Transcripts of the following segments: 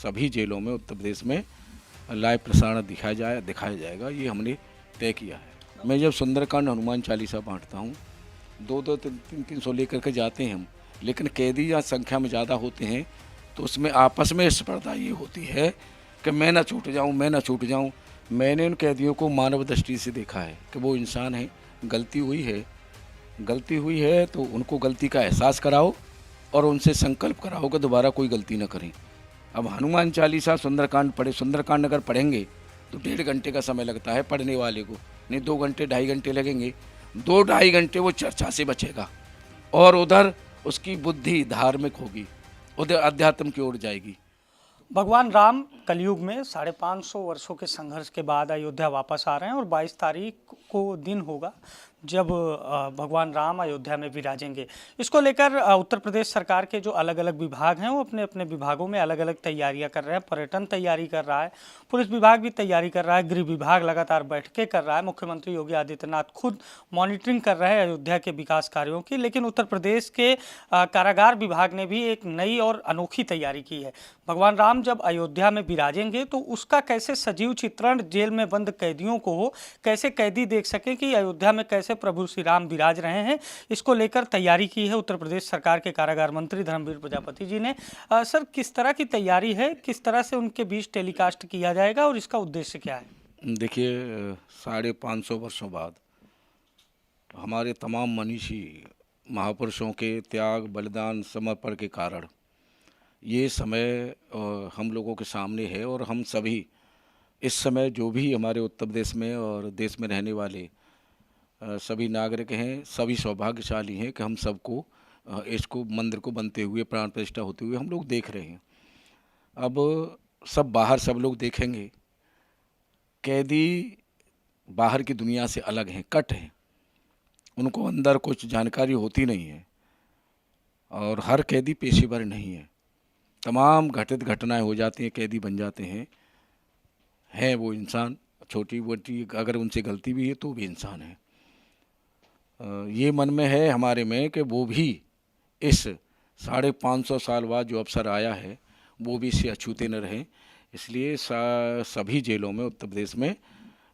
सभी जेलों में उत्तर प्रदेश में लाइव प्रसारण दिखाया जाएगा, ये हमने तय किया है। मैं जब सुंदरकांड हनुमान चालीसा बांटता हूँ, 2-2 300 लेकर के जाते हैं हम, लेकिन कैदी या संख्या में ज़्यादा होते हैं तो उसमें आपस में स्पर्धा ये होती है कि मैं ना छूट जाऊँ, मैं ना छूट जाऊँ। मैंने उन कैदियों को मानव दृष्टि से देखा है कि वो इंसान है, गलती हुई है तो उनको गलती का एहसास कराओ और उनसे संकल्प कराओ कि दोबारा कोई गलती न करें। अब हनुमान चालीसा सुंदरकांड अगर पढ़ेंगे तो 1.5 घंटे का समय लगता है पढ़ने वाले को, नहीं 2 घंटे 2.5 घंटे लगेंगे। 2-2.5 घंटे वो चर्चा से बचेगा और उधर उसकी बुद्धि धार्मिक होगी, उधर अध्यात्म की ओर जाएगी। भगवान राम कलयुग में 550 वर्षों के संघर्ष के बाद अयोध्या वापस आ रहे हैं और 22 तारीख को दिन होगा जब भगवान राम अयोध्या में विराजेंगे। इसको लेकर उत्तर प्रदेश सरकार के जो अलग अलग विभाग हैं वो अपने अपने विभागों में अलग अलग तैयारियां कर रहे हैं। पर्यटन तैयारी कर रहा है, पुलिस विभाग भी तैयारी कर रहा है, गृह विभाग लगातार बैठकें कर रहा है, मुख्यमंत्री योगी आदित्यनाथ खुद मॉनिटरिंग कर रहे हैं अयोध्या के विकास कार्यों की। लेकिन उत्तर प्रदेश के कारागार विभाग ने भी एक नई और अनोखी तैयारी की है। भगवान राम जब अयोध्या में विराजेंगे तो उसका कैसे सजीव चित्रण जेल में बंद कैदियों को हो, कैसे कैदी देख सके कि अयोध्या में कैसे प्रभु श्री राम विराज रहे हैं, इसको लेकर तैयारी की है उत्तर प्रदेश सरकार के कारागार मंत्री धर्मवीर प्रजापति जी ने। सर, किस तरह की तैयारी है, किस तरह से उनके बीच टेलीकास्ट किया जाएगा और इसका उद्देश्य क्या है? देखिए, 550 वर्षों बाद हमारे तमाम मनीषी महापुरुषों के त्याग, बलिदान, समर्पण के कारण ये समय हम लोगों के सामने है और हम सभी इस समय जो भी हमारे उत्तर प्रदेश में और देश में रहने वाले सभी नागरिक हैं, सभी सौभाग्यशाली हैं कि हम सबको इसको मंदिर को बनते हुए, प्राण प्रतिष्ठा होते हुए हम लोग देख रहे हैं। अब सब लोग देखेंगे। कैदी बाहर की दुनिया से अलग हैं, कट हैं, उनको अंदर कुछ जानकारी होती नहीं है और हर कैदी पेशेवर नहीं है। तमाम घटित घटनाएं हो जाती हैं, कैदी बन जाते हैं वो इंसान, छोटी मोटी अगर उनसे गलती भी है तो भी इंसान है। ये मन में है हमारे में कि वो भी इस 550 साल बाद जो अवसर आया है वो भी इससे अछूते न रहें, इसलिए सभी जेलों में उत्तर प्रदेश में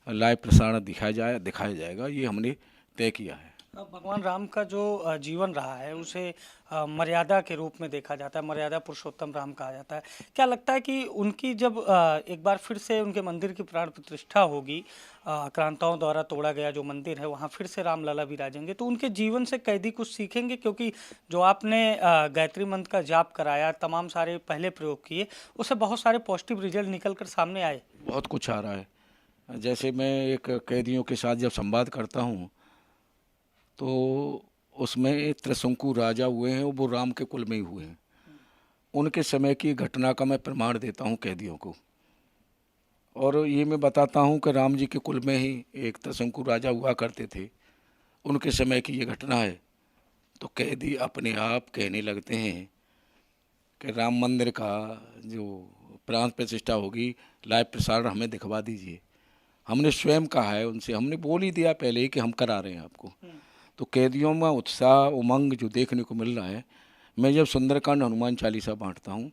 लाइव प्रसारण दिखाया जाएगा, ये हमने तय किया है। भगवान राम का जो जीवन रहा है उसे मर्यादा के रूप में देखा जाता है, मर्यादा पुरुषोत्तम राम कहा जाता है। क्या लगता है कि उनकी जब एक बार फिर से उनके मंदिर की प्राण प्रतिष्ठा होगी, आक्रांताओं द्वारा तोड़ा गया जो मंदिर है वहाँ फिर से रामलला विराजेंगे, तो उनके जीवन से कैदी कुछ सीखेंगे? क्योंकि जो आपने गायत्री मंत्र का जाप कराया, तमाम सारे पहले प्रयोग किए, उससे बहुत सारे पॉजिटिव रिजल्ट निकल कर सामने आए। बहुत कुछ आ रहा है। जैसे मैं एक कैदियों के साथ जब संवाद करता हूँ तो उसमें त्रिशंकु राजा हुए हैं, वो राम के कुल में ही हुए हैं। उनके समय की घटना का मैं प्रमाण देता हूँ कैदियों को और ये मैं बताता हूँ कि राम जी के कुल में ही एक त्रिशंकु राजा हुआ करते थे, उनके समय की ये घटना है। तो कैदी अपने आप कहने लगते हैं कि राम मंदिर का जो प्राण प्रतिष्ठा होगी, लाइव प्रसारण हमें दिखवा दीजिए। हमने स्वयं कहा है उनसे, हमने बोल ही दिया पहले ही कि हम करा रहे हैं आपको। तो कैदियों में उत्साह, उमंग जो देखने को मिल रहा है। मैं जब सुंदरकांड हनुमान चालीसा बांटता हूँ,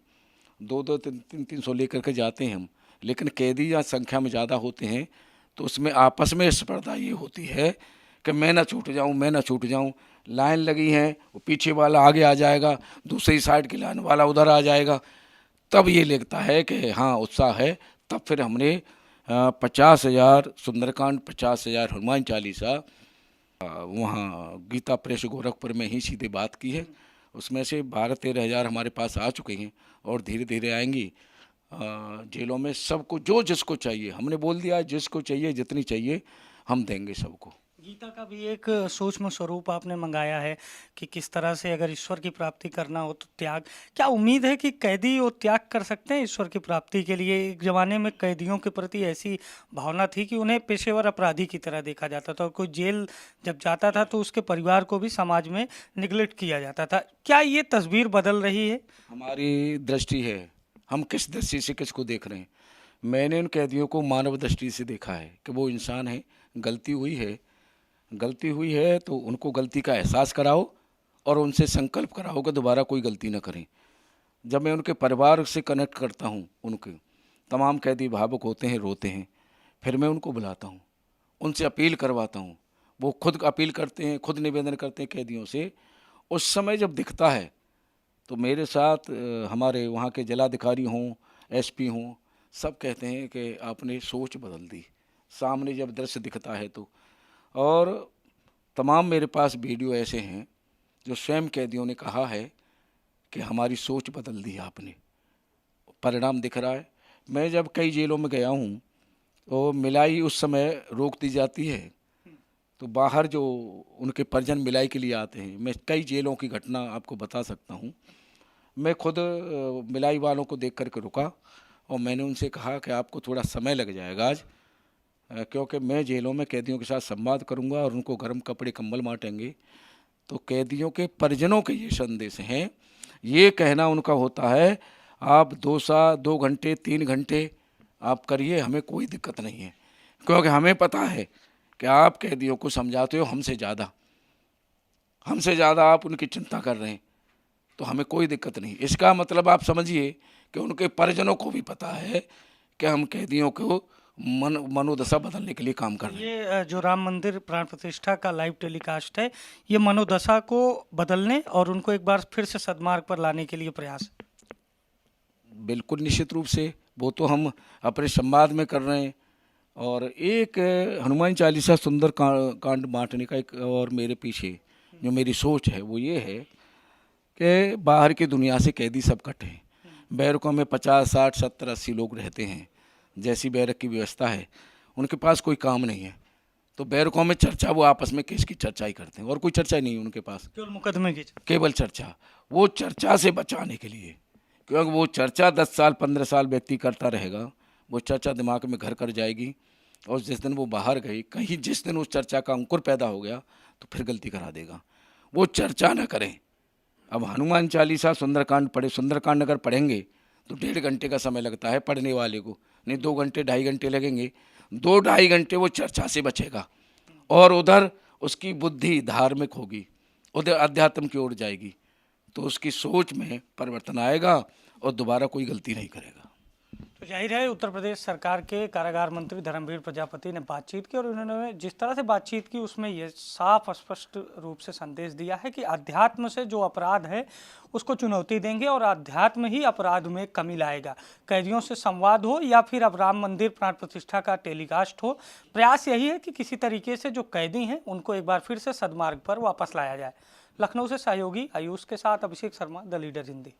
2-2 300 लेकर के जाते हैं हम, लेकिन कैदी या संख्या में ज़्यादा होते हैं तो उसमें आपस में स्पर्धा ये होती है कि मैं ना छूट जाऊँ, मैं ना छूट जाऊँ। लाइन लगी है, वो पीछे वाला आगे आ जाएगा, दूसरी साइड की लाइन वाला उधर आ जाएगा, तब ये लगता है कि हाँ उत्साह है। तब फिर हमने 50,000 सुंदरकांड, 50,000 हनुमान चालीसा वहाँ गीता प्रेस गोरखपुर में ही सीधे बात की है। उसमें से 12-13 हज़ार हमारे पास आ चुके हैं और धीरे धीरे आएंगी। जेलों में सबको जो जिसको चाहिए हमने बोल दिया, जिसको चाहिए जितनी चाहिए हम देंगे सबको। गीता का भी एक सूक्ष्म स्वरूप आपने मंगाया है कि किस तरह से अगर ईश्वर की प्राप्ति करना हो तो त्याग। क्या उम्मीद है कि कैदी वो त्याग कर सकते हैं ईश्वर की प्राप्ति के लिए? एक ज़माने में कैदियों के प्रति ऐसी भावना थी कि उन्हें पेशेवर अपराधी की तरह देखा जाता था और कोई जेल जब जाता था तो उसके परिवार को भी समाज में निगलेक्ट किया जाता था। क्या ये तस्वीर बदल रही है? हमारी दृष्टि है, हम किस दृष्टि से किसको देख रहे हैं। मैंने उन कैदियों को मानव दृष्टि से देखा है कि वो इंसान है, गलती हुई है तो उनको गलती का एहसास कराओ और उनसे संकल्प कराओ कि दोबारा कोई गलती न करें। जब मैं उनके परिवार से कनेक्ट करता हूँ, उनके तमाम कैदी भावुक होते हैं, रोते हैं, फिर मैं उनको बुलाता हूँ, उनसे अपील करवाता हूँ, वो खुद अपील करते हैं, खुद निवेदन करते हैं कैदियों से। उस समय जब दिखता है तो मेरे साथ हमारे वहाँ के जिलाधिकारी हों, एसपी हों, सब कहते हैं कि आपने सोच बदल दी, सामने जब दृश्य दिखता है तो। और तमाम मेरे पास वीडियो ऐसे हैं जो स्वयं कैदियों ने कहा है कि हमारी सोच बदल दी आपने, परिणाम दिख रहा है। मैं जब कई जेलों में गया हूँ तो मिलाई उस समय रोक दी जाती है, तो बाहर जो उनके परिजन मिलाई के लिए आते हैं, मैं कई जेलों की घटना आपको बता सकता हूँ। मैं खुद मिलाई वालों को देख कर के रुका और मैंने उनसे कहा कि आपको थोड़ा समय लग जाएगा आज, क्योंकि मैं जेलों में कैदियों के साथ संवाद करूंगा और उनको गर्म कपड़े कंबल बांटेंगे। तो कैदियों के परिजनों के ये संदेश हैं, ये कहना उनका होता है, आप 2 घंटे 3 घंटे आप करिए, हमें कोई दिक्कत नहीं है, क्योंकि हमें पता है कि आप कैदियों को समझाते हो हमसे ज़्यादा आप उनकी चिंता कर रहे हैं, तो हमें कोई दिक्कत नहीं। इसका मतलब आप समझिए कि उनके परिजनों को भी पता है कि हम कैदियों को मनोदशा बदलने के लिए काम कर रहे हैं। ये जो राम मंदिर प्राण प्रतिष्ठा का लाइव टेलीकास्ट है, ये मनोदशा को बदलने और उनको एक बार फिर से सद्मार्ग पर लाने के लिए प्रयास है। बिल्कुल निश्चित रूप से, वो तो हम अपने संवाद में कर रहे हैं। और एक हनुमान चालीसा सुंदर कांड बांटने का एक और मेरे पीछे जो मेरी सोच है वो ये है कि बाहर की दुनिया से कैदी सब इकट्ठे हैं, बैरकों में 50, 60, 70, 80 लोग रहते हैं, जैसी बैरक की व्यवस्था है, उनके पास कोई काम नहीं है, तो बैरकों में चर्चा, वो आपस में केस की चर्चा ही करते हैं और कोई चर्चा ही नहीं है उनके पास, केवल मुकदमे की केवल चर्चा। वो चर्चा से बचाने के लिए, क्योंकि वो चर्चा 10 साल 15 साल व्यक्ति करता रहेगा, वो चर्चा दिमाग में घर कर जाएगी और जिस दिन वो बाहर गई, कहीं जिस दिन उस चर्चा का अंकुर पैदा हो गया तो फिर गलती करा देगा। वो चर्चा न करें। अब हनुमान चालीसा सुंदरकांड पढ़े, सुंदरकांड अगर पढ़ेंगे तो 1.5 घंटे का समय लगता है पढ़ने वाले को, नहीं 2 घंटे 2.5 घंटे लगेंगे, 2-2.5 घंटे वो चर्चा से बचेगा और उधर उसकी बुद्धि धार्मिक होगी, उधर अध्यात्म की ओर जाएगी, तो उसकी सोच में परिवर्तन आएगा और दोबारा कोई गलती नहीं करेगा। तो जाहिर है उत्तर प्रदेश सरकार के कारागार मंत्री धर्मवीर प्रजापति ने बातचीत की और उन्होंने जिस तरह से बातचीत की उसमें ये साफ स्पष्ट रूप से संदेश दिया है कि अध्यात्म से जो अपराध है उसको चुनौती देंगे और अध्यात्म ही अपराध में कमी लाएगा। कैदियों से संवाद हो या फिर अब राम मंदिर प्राण प्रतिष्ठा का टेलीकास्ट हो, प्रयास यही है कि किसी तरीके से जो कैदी हैं उनको एक बार फिर से सद्मार्ग पर वापस लाया जाए। लखनऊ से सहयोगी आयुष के साथ अभिषेक शर्मा, द लीडर हिंदी।